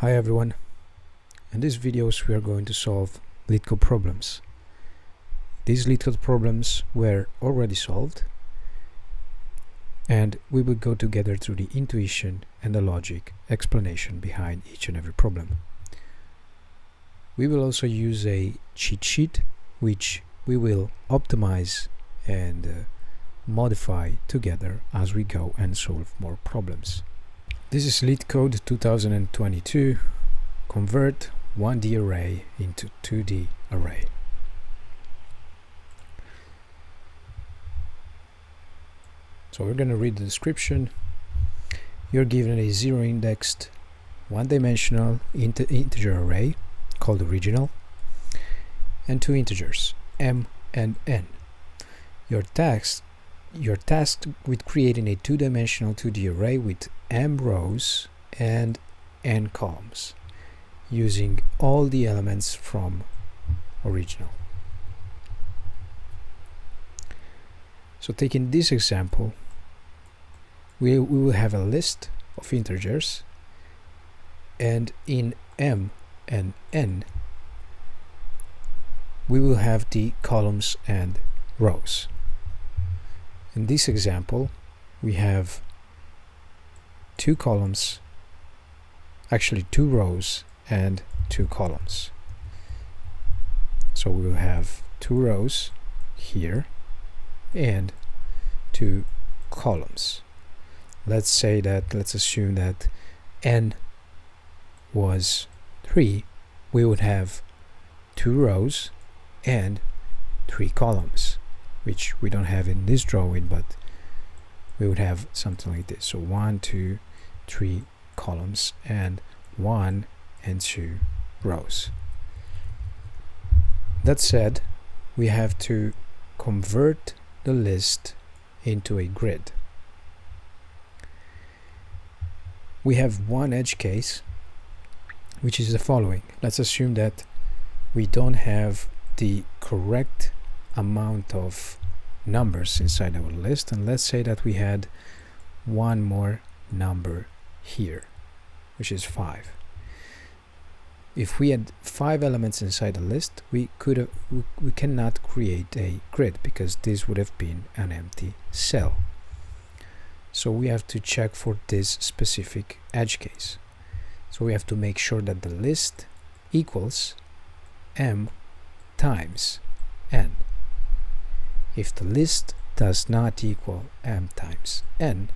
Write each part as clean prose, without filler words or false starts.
Hi everyone, in these videos we are going to solve Leetcode problems. These Leetcode problems were already solved and we will go together through the intuition and the logic explanation behind each and every problem. We will also use a cheat sheet which we will optimize and modify together as we go and solve more problems. This is Leetcode 2022. Convert 1D array into 2D array. So we're going to read the description. You're given a zero-indexed, one-dimensional integer array called original and two integers, m and n. You're tasked with creating a two-dimensional 2D array with m rows and n columns using all the elements from original. So taking this example, we will have a list of integers, and in m and n we will have the columns and rows. In this example we have two columns, actually two rows and two columns. So we will have two rows here and two columns. Let's assume that n was 3. We would have two rows and three columns, which we don't have in this drawing, but we would have something like this. So 1, 2, 3 columns and 1 and 2 rows. That said, we have to convert the list into a grid. We have one edge case, which is the following. Let's assume that we don't have the correct amount of numbers inside our list, and let's say that we had one more number here, which is 5. If we had 5 elements inside the list, we cannot create a grid because this would have been an empty cell. So we have to check for this specific edge case. So we have to make sure that the list equals m times n. If the list does not equal m times n,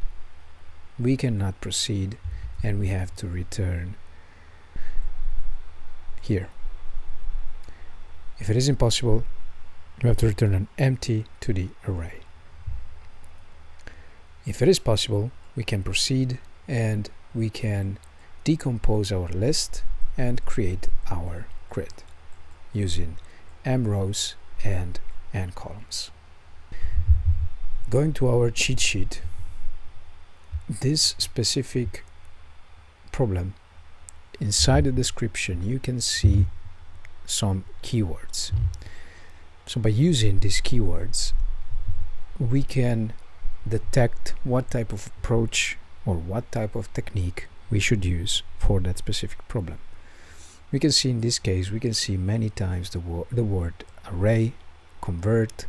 we cannot proceed and we have to return here. If it is impossible, we have to return an empty to the array. If it is possible, we can proceed and we can decompose our list and create our grid using m rows and n columns. Going to our cheat sheet, this specific problem, inside the description you can see some keywords. So by using these keywords we can detect what type of approach or what type of technique we should use for that specific problem. We can see in this case, we can see many times the word array, convert.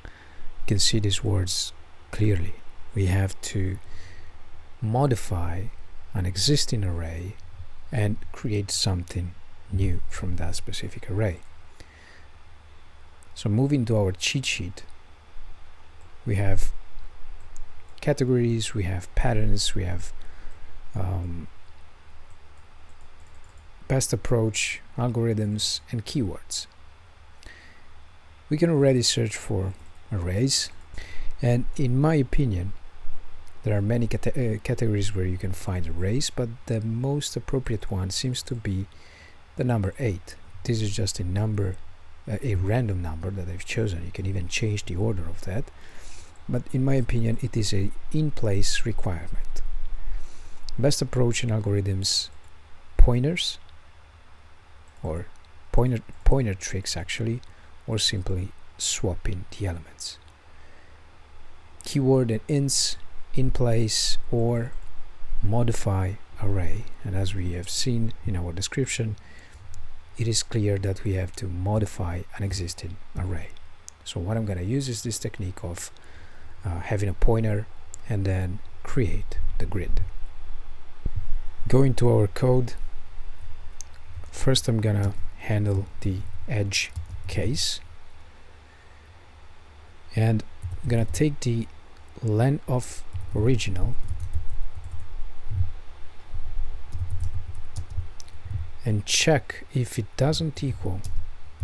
You can see these words clearly. We have to modify an existing array and create something new from that specific array. So moving to our cheat sheet, we have categories, we have patterns, we have best approach, algorithms, and keywords. We can already search for arrays, and in my opinion there are many categories where you can find arrays, but the most appropriate one seems to be the number 8. This is just a number, a random number that I've chosen. You can even change the order of that, but in my opinion it is a in-place requirement. Best approach in algorithms, pointers or pointer tricks actually, or simply swapping the elements. Keyword and ints, in place, or modify array, and as we have seen in our description, it is clear that we have to modify an existing array. So what I'm going to use is this technique of having a pointer and then create the grid. Going to our code, first I'm going to handle the edge case, and I'm going to take the len of original and check if it doesn't equal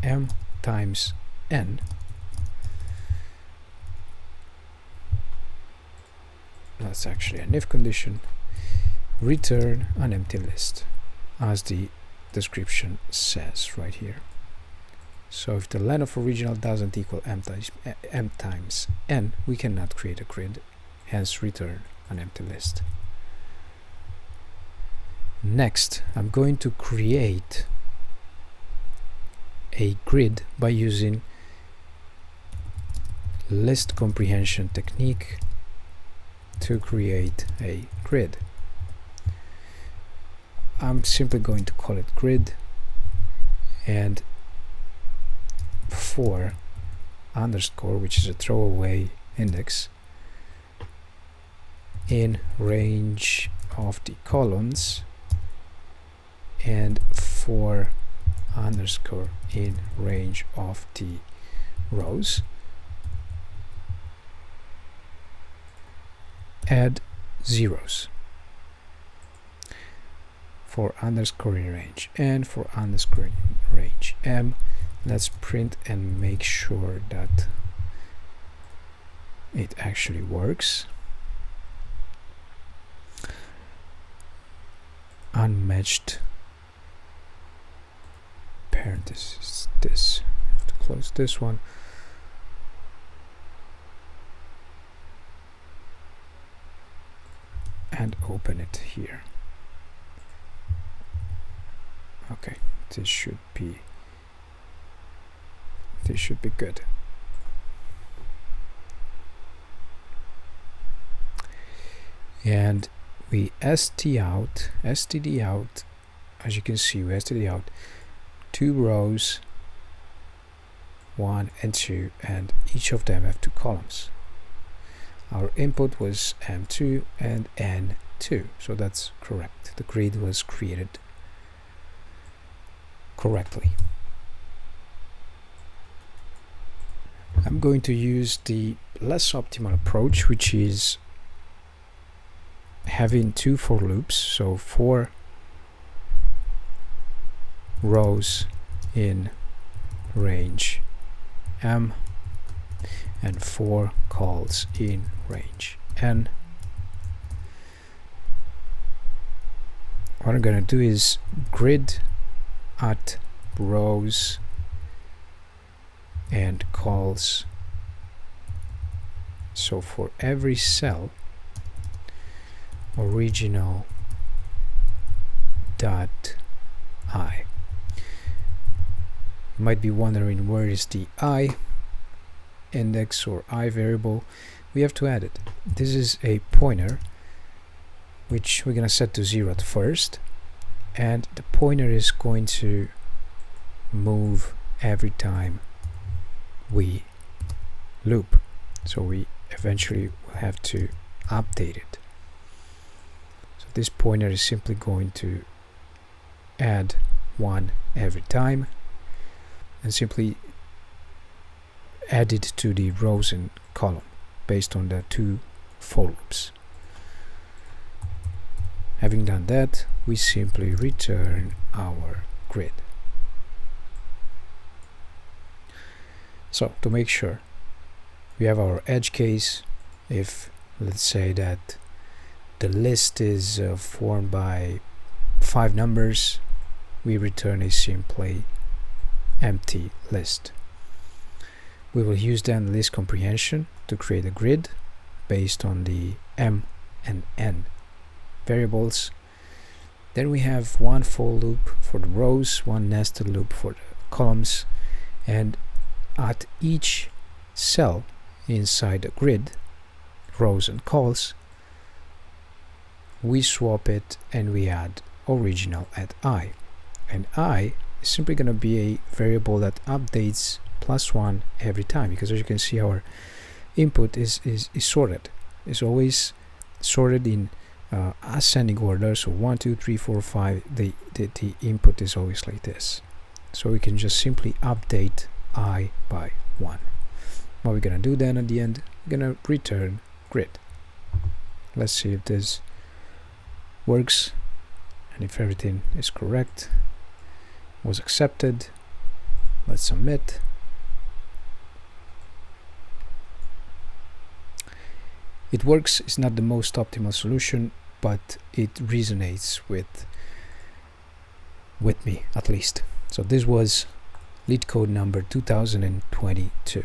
m times n. That's actually an if condition. Return an empty list, as the description says right here. So if the len of original doesn't equal m times n, we cannot create a grid, hence return an empty list. Next, I'm going to create a grid by using list comprehension technique to create a grid. I'm simply going to call it grid, and for underscore, which is a throwaway index, in range of the columns, and for underscore in range of the rows, add zeros for underscore in range, and for underscore in range m, let's print and make sure that it actually works. Unmatched parentheses, this, I have to close this one. And open it here. Okay, this should be good. And we std out, as you can see, we std out 2 rows, 1 and 2, and each of them have 2 columns. Our input was m2 and n2, so that's correct. The grid was created correctly. I'm going to use the less optimal approach, which is having 2 for loops, so 4 rows in range m and 4 calls in range n. What I'm going to do is grid at rows and calls, so for every cell, original dot I. You might be wondering, where is the I index or I variable? We have to add it. This is a pointer which we're going to set to 0 at first, and the pointer is going to move every time we loop, so we eventually will have to update it. So this pointer is simply going to add 1 every time and simply add it to the rows and column based on the 2 for loops. Having done that, we simply return our grid. So to make sure, we have our edge case. If let's say that the list is formed by 5 numbers, we return a simply empty list. We will use then list comprehension to create a grid based on the m and n variables. Then we have 1 for loop for the rows, 1 nested loop for the columns, and at each cell inside the grid, rows and calls, we swap it and we add original at I, and I is simply going to be a variable that updates +1 every time, because as you can see, our input is sorted. It's always sorted in ascending order, so 1 2 3 4 5. The input is always like this, so we can just simply update I by 1. What we're gonna do then at the end, we're gonna return grid. Let's see if this works and if everything is correct, was accepted. Let's submit. It works. It's not the most optimal solution, but it resonates with me at least. So this was Leetcode number 2022.